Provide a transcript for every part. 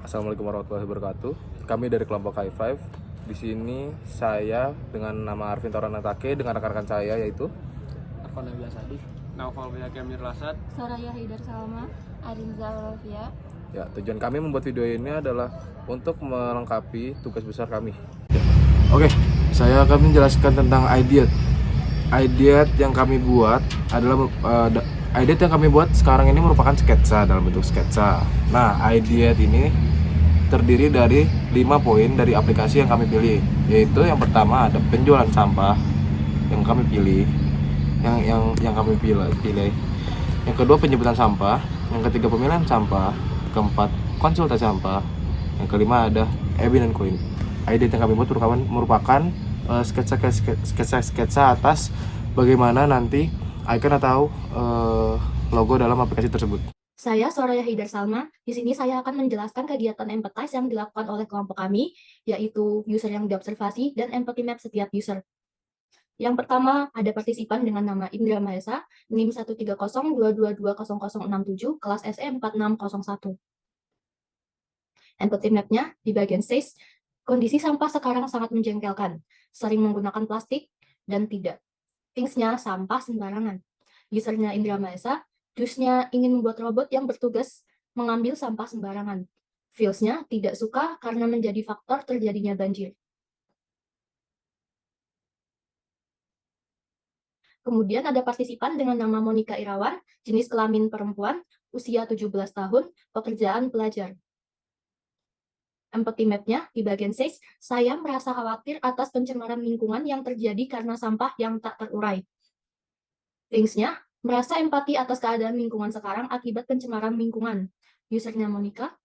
Assalamualaikum warahmatullahi wabarakatuh. Kami dari kelompok High Five. Di sini saya dengan nama Arvin Tauranatake dengan rekan-rekan saya yaitu Arfan Nabila Sadi, Naufal Bihaki Amir Lasad, Soraya Haidar Salma, Arinza Olivia. ya, tujuan kami membuat video ini adalah untuk melengkapi tugas besar kami. Oke, saya akan menjelaskan tentang Ideat. Ideat yang kami buat adalah Ideat yang kami buat sekarang ini merupakan sketsa dalam bentuk sketsa. Nah, Ideat ini terdiri dari 5 poin dari aplikasi yang kami pilih, yaitu yang pertama ada penjualan sampah yang kami pilih, yang kami pilih. Yang kedua penjemputan sampah, yang ketiga pemilihan sampah, keempat konsultasi sampah, yang kelima ada Ebin dan Koin. Ide yang kami buat merupakan sketsa atas bagaimana nanti icon atau logo dalam aplikasi tersebut. Saya Soraya Haidar Salma. Di sini saya akan menjelaskan kegiatan empathize yang dilakukan oleh kelompok kami, yaitu user yang diobservasi dan empathy map setiap user. Yang pertama, ada partisipan dengan nama Indra Mahesa, NIM 13022200067, kelas SE 4601. Empathy map-nya di bagian stage, kondisi sampah sekarang sangat menjengkelkan, sering menggunakan plastik dan tidak. Things-nya sampah sembarangan. Usernya Indra Mahesa, Dusnya ingin membuat robot yang bertugas mengambil sampah sembarangan. Feels-nya tidak suka karena menjadi faktor terjadinya banjir. Kemudian ada partisipan dengan nama Monica Irawan, jenis kelamin perempuan, usia 17 tahun, pekerjaan pelajar. Empathy map-nya di bagian 6, saya merasa khawatir atas pencemaran lingkungan yang terjadi karena sampah yang tak terurai. Things-nya, merasa empati atas keadaan lingkungan sekarang akibat pencemaran lingkungan. Usernya Monica.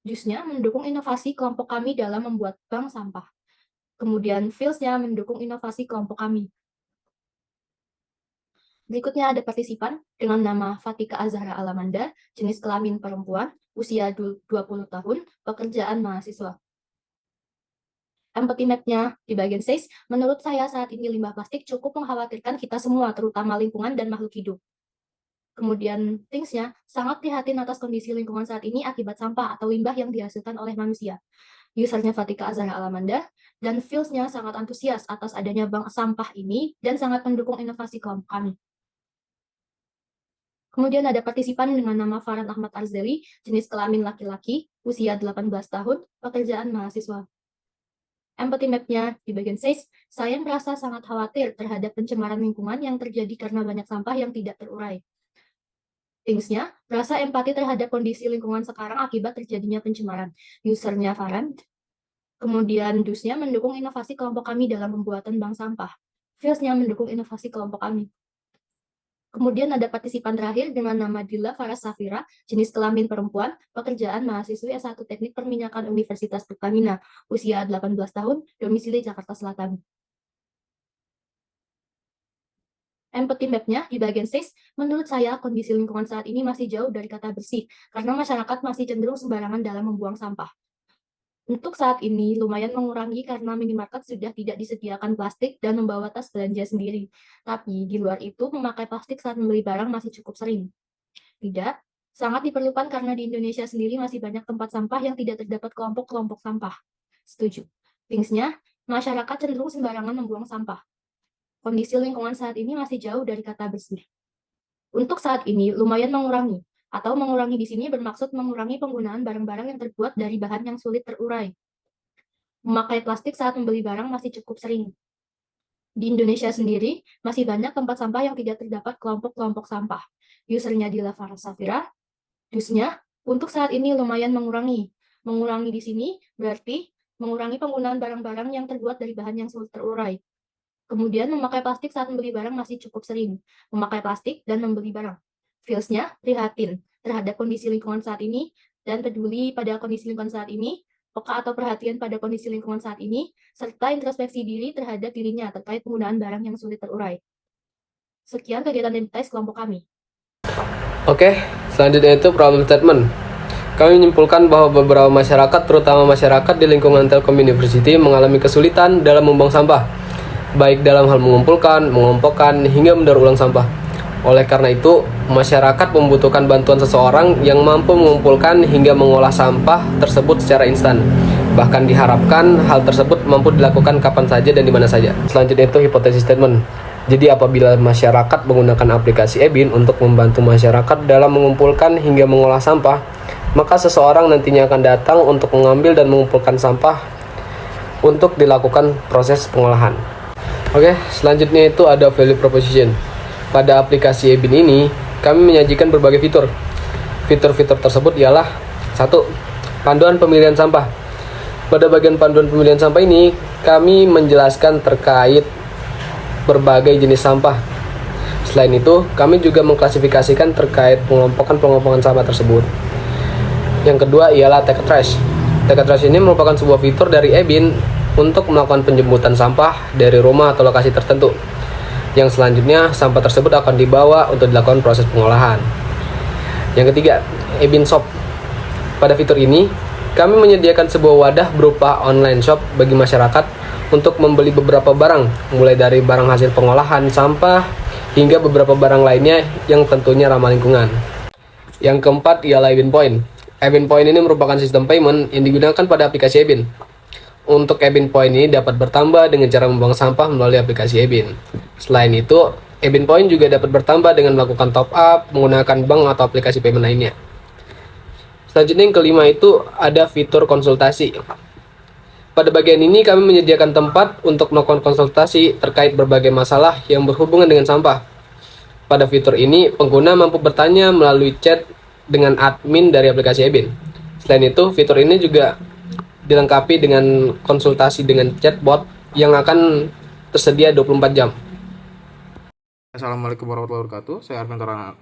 Jusnya mendukung inovasi kelompok kami dalam membuat bank sampah. Kemudian feels-nya mendukung inovasi kelompok kami. Berikutnya ada partisipan dengan nama Fatika Azhara Alamanda, jenis kelamin perempuan, usia 20 tahun, pekerjaan mahasiswa. Empathy map-nya di bagian 6, menurut saya saat ini limbah plastik cukup mengkhawatirkan kita semua, terutama lingkungan dan makhluk hidup. Kemudian things-nya sangat prihatin atas kondisi lingkungan saat ini akibat sampah atau limbah yang dihasilkan oleh manusia. Usernya Fatika Azhara Alamanda, dan feels-nya sangat antusias atas adanya bank sampah ini dan sangat mendukung inovasi kelompok kami. Kemudian ada partisipan dengan nama Farhan Ahmad Arzeli, jenis kelamin laki-laki, usia 18 tahun, pekerjaan mahasiswa. Empathy map-nya di bagian 6, saya merasa sangat khawatir terhadap pencemaran lingkungan yang terjadi karena banyak sampah yang tidak terurai. Things-nya, merasa empati terhadap kondisi lingkungan sekarang akibat terjadinya pencemaran. Usernya Farhan. Kemudian Dus-nya mendukung inovasi kelompok kami dalam pembuatan bank sampah. Feels-nya mendukung inovasi kelompok kami. Kemudian ada partisipan terakhir dengan nama Dila Faras Safira, jenis kelamin perempuan, pekerjaan mahasiswi S1 Teknik Perminyakan Universitas Pertamina, usia 18 tahun, domisili Jakarta Selatan. Empathy map-nya di bagian 6, menurut saya kondisi lingkungan saat ini masih jauh dari kata bersih, karena masyarakat masih cenderung sembarangan dalam membuang sampah. Untuk saat ini lumayan mengurangi karena minimarket sudah tidak disediakan plastik dan membawa tas belanja sendiri. Tapi di luar itu memakai plastik saat membeli barang masih cukup sering. Tidak, sangat diperlukan karena di Indonesia sendiri masih banyak tempat sampah yang tidak terdapat kelompok-kelompok sampah. Setuju. Things-nya, masyarakat cenderung sembarangan membuang sampah. Kondisi lingkungan saat ini masih jauh dari kata bersih. Untuk saat ini lumayan mengurangi. Atau mengurangi di sini bermaksud mengurangi penggunaan barang-barang yang terbuat dari bahan yang sulit terurai. Memakai plastik saat membeli barang masih cukup sering. Di Indonesia sendiri, masih banyak tempat sampah yang tidak terdapat kelompok-kelompok sampah. Usernya Dila Faras Safira. Dus-nya, untuk saat ini lumayan mengurangi. Mengurangi di sini berarti mengurangi penggunaan barang-barang yang terbuat dari bahan yang sulit terurai. Kemudian memakai plastik saat membeli barang masih cukup sering. Memakai plastik dan membeli barang. Feels-nya prihatin terhadap kondisi lingkungan saat ini dan peduli pada kondisi lingkungan saat ini, peka atau perhatian pada kondisi lingkungan saat ini, serta introspeksi diri terhadap dirinya terkait penggunaan barang yang sulit terurai. Sekian kegiatan empathize kelompok kami. Oke, selanjutnya itu problem statement. Kami menyimpulkan bahwa beberapa masyarakat, terutama masyarakat di lingkungan Telkom University, mengalami kesulitan dalam membuang sampah, baik dalam hal mengumpulkan, mengelompokkan, hingga mendaur ulang sampah. Oleh karena itu, masyarakat membutuhkan bantuan seseorang yang mampu mengumpulkan hingga mengolah sampah tersebut secara instan. Bahkan diharapkan hal tersebut mampu dilakukan kapan saja dan di mana saja. Selanjutnya itu hipotesis statement. Jadi apabila masyarakat menggunakan aplikasi e-bin untuk membantu masyarakat dalam mengumpulkan hingga mengolah sampah, maka seseorang nantinya akan datang untuk mengambil dan mengumpulkan sampah untuk dilakukan proses pengolahan. Oke, selanjutnya itu ada value proposition. Pada aplikasi e-bin ini, kami menyajikan berbagai fitur. Fitur-fitur tersebut ialah 1. Panduan pemilihan sampah. Pada bagian panduan pemilihan sampah ini, kami menjelaskan terkait berbagai jenis sampah. Selain itu, kami juga mengklasifikasikan terkait pengelompokan sampah tersebut. Yang kedua ialah take a trash. Take a trash ini merupakan sebuah fitur dari e-bin untuk melakukan penjemputan sampah dari rumah atau lokasi tertentu. Yang selanjutnya, sampah tersebut akan dibawa untuk dilakukan proses pengolahan. Yang ketiga, e-bin shop. Pada fitur ini, kami menyediakan sebuah wadah berupa online shop bagi masyarakat untuk membeli beberapa barang, mulai dari barang hasil pengolahan sampah hingga beberapa barang lainnya yang tentunya ramah lingkungan. Yang keempat ialah e-bin point. E-bin point ini merupakan sistem payment yang digunakan pada aplikasi e-bin. Untuk e-bin point ini dapat bertambah dengan cara membuang sampah melalui aplikasi e-bin. Selain itu, e-bin point juga dapat bertambah dengan melakukan top up menggunakan bank atau aplikasi payment lainnya. Selanjutnya yang kelima itu ada fitur konsultasi. Pada bagian ini kami menyediakan tempat untuk melakukan konsultasi terkait berbagai masalah yang berhubungan dengan sampah. Pada fitur ini, pengguna mampu bertanya melalui chat dengan admin dari aplikasi e-bin. Selain itu, fitur ini juga dilengkapi dengan konsultasi dengan chatbot yang akan tersedia 24 jam. Assalamualaikum warahmatullahi wabarakatuh.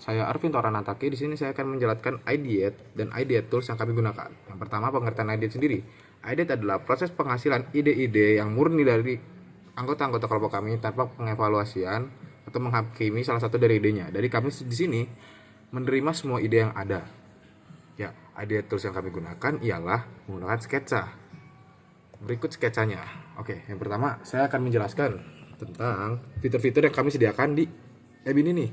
Saya Arvin Toranataki. Di sini saya akan menjelaskan Ideate dan Ideate tools yang kami gunakan. Yang pertama, pengertian Ideate sendiri. Ideate adalah proses penghasilan ide-ide yang murni dari anggota-anggota kelompok kami tanpa pengevaluasian atau menghakimi salah satu dari idenya. Dari kami di sini menerima semua ide yang ada. Ya, Ideate tools yang kami gunakan ialah menggunakan sketsa. Berikut sketsanya. Oke, yang pertama saya akan menjelaskan tentang fitur-fitur yang kami sediakan di e-bin ini.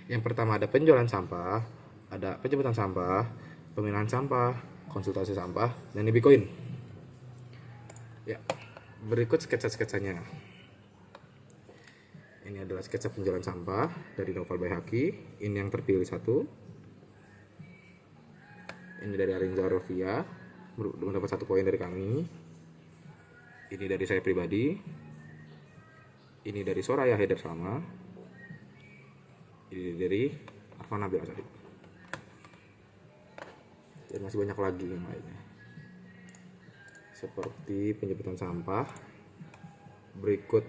Yang pertama ada penjualan sampah, ada penjemputan sampah, pemilahan sampah, konsultasi sampah, dan e-Bitcoin. Ya, berikut sketsa-sketsanya. Ini adalah sketsa penjualan sampah dari Novel Bayhaqi. Ini yang terpilih satu. Ini dari Arinza Rofia, mendapat 1 poin dari kami. Ini dari saya pribadi. Ini dari Soraya Haidar Salma. Ini dari Arfan Nabil Asadi. Dan masih banyak lagi yang lainnya. Seperti penjemputan sampah. Berikut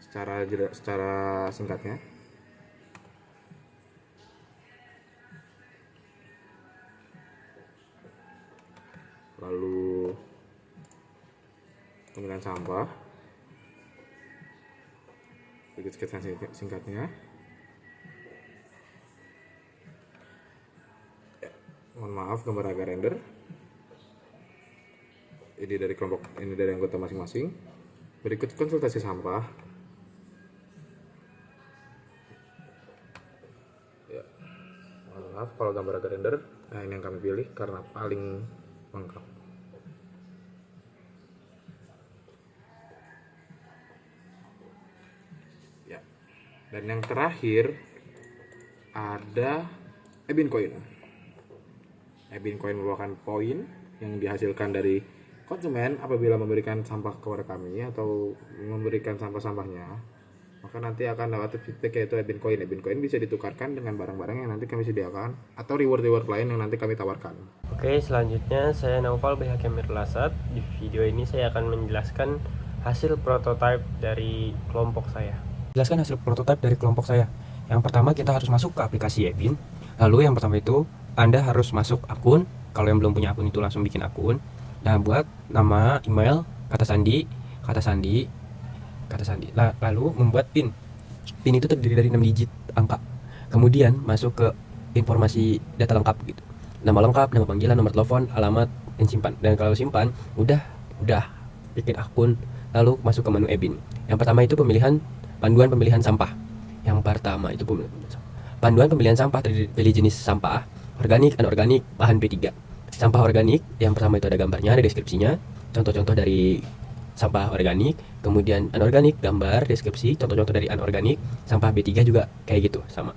secara singkatnya. Lalu pemilihan sampah. Berikut sketsa singkatnya. Ya, mohon maaf gambar agak render. Ini dari kelompok, ini dari anggota masing-masing. Berikut konsultasi sampah. Ya, mohon maaf kalau gambar agak render. Nah, ini yang kami pilih karena paling lengkap. Ya. Dan yang terakhir ada e-bin coin. E-bin coin merupakan poin yang dihasilkan dari konsumen apabila memberikan sampah kepada kami atau memberikan sampah-sampahnya. Maka nanti akan dapat feedback yaitu e-bin coin. E-bin coin bisa ditukarkan dengan barang-barang yang nanti kami sediakan atau reward-reward lain yang nanti kami tawarkan. Oke, selanjutnya saya Naufal Bayhaqi Amirul Asad. Di video ini saya akan menjelaskan hasil prototipe dari kelompok saya. Jelaskan hasil prototipe dari kelompok saya. Yang pertama kita harus masuk ke aplikasi e-bin. Lalu yang pertama itu Anda harus masuk akun. Kalau yang belum punya akun itu langsung bikin akun. Nah, buat nama, email, kata sandi. Lalu membuat PIN. PIN itu terdiri dari 6 digit angka. Kemudian masuk ke informasi data lengkap gitu. Nama lengkap, nama panggilan, nomor telepon, alamat, dan simpan. Dan kalau simpan, udah bikin akun. Lalu masuk ke menu e-bin. Yang pertama itu panduan pemilihan sampah. Panduan pemilihan sampah terpilih jenis sampah, organik, anorganik, bahan B3. Sampah organik, yang pertama itu ada gambarnya, ada deskripsinya, contoh-contoh dari sampah organik, kemudian anorganik, gambar, deskripsi, contoh-contoh dari anorganik, sampah B3 juga kayak gitu, sama.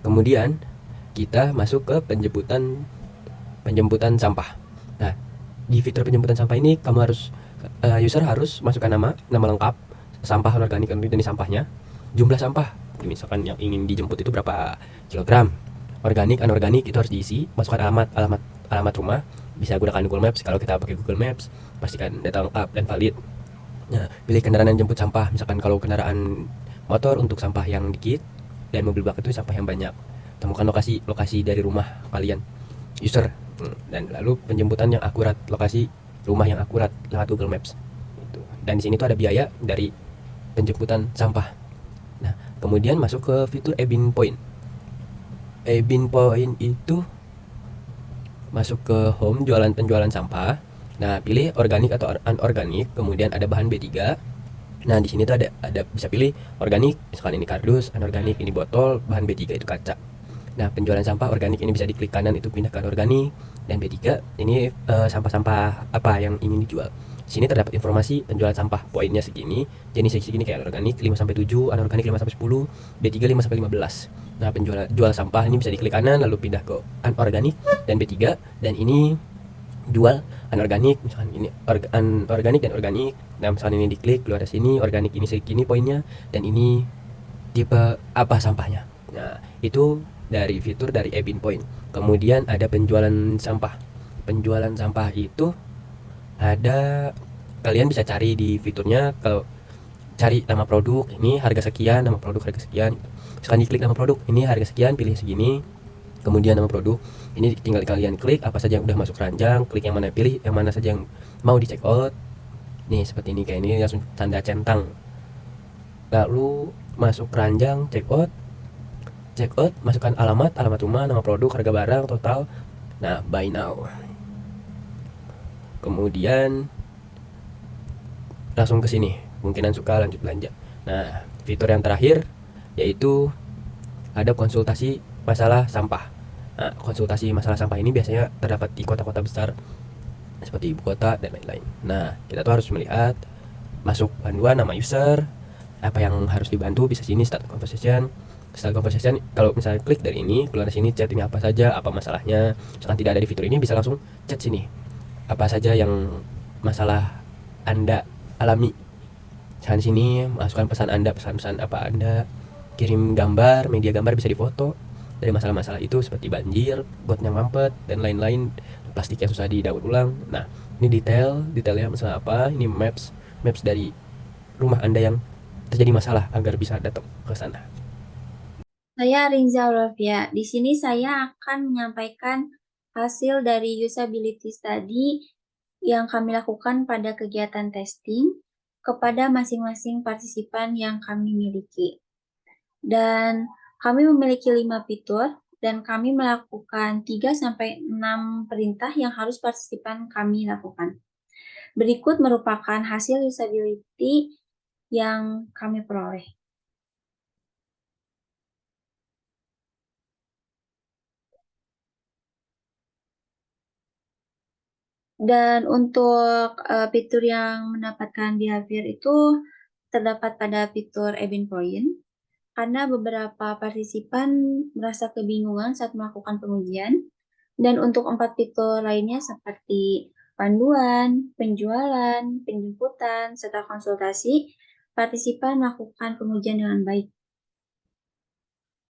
Kemudian kita masuk ke penjemputan sampah. Nah, di fitur penjemputan sampah ini kamu harus user harus masukkan nama lengkap, sampah anorganik dan jenis sampahnya, jumlah sampah, misalkan yang ingin dijemput itu berapa kilogram, organik, anorganik itu harus diisi, masukkan alamat rumah, bisa gunakan Google Maps. Kalau kita pakai Google Maps, pastikan data lengkap dan valid. Nah, pilih kendaraan yang jemput sampah, misalkan kalau kendaraan motor untuk sampah yang dikit dan mobil bak itu sampah yang banyak. Temukan lokasi dari rumah kalian user. Dan lalu penjemputan yang akurat, lokasi rumah yang akurat lewat Google Maps. Gitu. Dan di sini tuh ada biaya dari penjemputan sampah. Nah, kemudian masuk ke fitur Ebin Point. Ebin Point itu masuk ke home penjualan sampah. Nah, pilih organik atau anorganik, kemudian ada bahan B3. Nah, di sini tuh ada bisa pilih organik, misalkan ini kardus, anorganik ini botol, bahan B3 itu kaca. Nah, penjualan sampah organik ini bisa diklik kanan itu pindah ke anorganik, dan B3 ini sampah-sampah apa yang ingin dijual. Di sini terdapat informasi penjualan sampah, poinnya segini, jenis segini kayak organik 5-7, anorganik 5-10, B3 5-15. Nah, jual sampah ini bisa diklik kanan lalu pindah ke anorganik dan B3, dan ini jual anorganik, misalkan ini organik dan organik. Nah, misalkan ini diklik keluar dari sini, organik ini segini poinnya, dan ini tipe apa sampahnya. Nah, itu dari fitur dari Ebin Point. Kemudian ada penjualan sampah. Penjualan sampah itu ada, kalian bisa cari di fiturnya, kalau cari nama produk ini harga sekian, nama produk harga sekian. Misalkan diklik nama produk ini harga sekian, pilih segini. Kemudian nama produk ini tinggal kalian klik apa saja yang udah masuk keranjang, klik yang mana, pilih yang mana saja yang mau di check out. Nih seperti ini, kayak ini langsung tanda centang. Lalu masuk keranjang, check out, masukkan alamat rumah, nama produk, harga barang, total. Nah, buy now. Kemudian langsung ke sini, kemungkinan suka, lanjut belanja. Nah, fitur yang terakhir yaitu ada konsultasi masalah sampah. Nah, konsultasi masalah sampah ini biasanya terdapat di kota-kota besar seperti ibu kota dan lain-lain. Nah, kita tuh harus melihat, masuk panduan, nama user, apa yang harus dibantu, bisa sini start conversation. Kalau misalnya klik dari ini, keluar sini chatting apa saja, apa masalahnya. Misalkan tidak ada di fitur ini, bisa langsung chat sini. Apa saja yang masalah Anda alami. Misalkan sini masukkan pesan Anda, pesan-pesan apa Anda, kirim gambar, media gambar bisa difoto dari masalah-masalah itu seperti banjir, got yang mampet dan lain-lain, plastik yang susah didaur ulang. Nah, ini detailnya masalah apa, ini maps dari rumah Anda yang terjadi masalah agar bisa datang ke sana. Saya Rinza Olivia. Di sini saya akan menyampaikan hasil dari usability study yang kami lakukan pada kegiatan testing kepada masing-masing partisipan yang kami miliki. Dan kami memiliki 5 fitur dan kami melakukan 3-6 perintah yang harus partisipan kami lakukan. Berikut merupakan hasil usability yang kami peroleh. Dan untuk fitur yang mendapatkan behavior itu terdapat pada fitur Ebin Point, karena beberapa partisipan merasa kebingungan saat melakukan pengujian. Dan untuk 4 fitur lainnya seperti panduan, penjualan, penjemputan, serta konsultasi, partisipan melakukan pengujian dengan baik.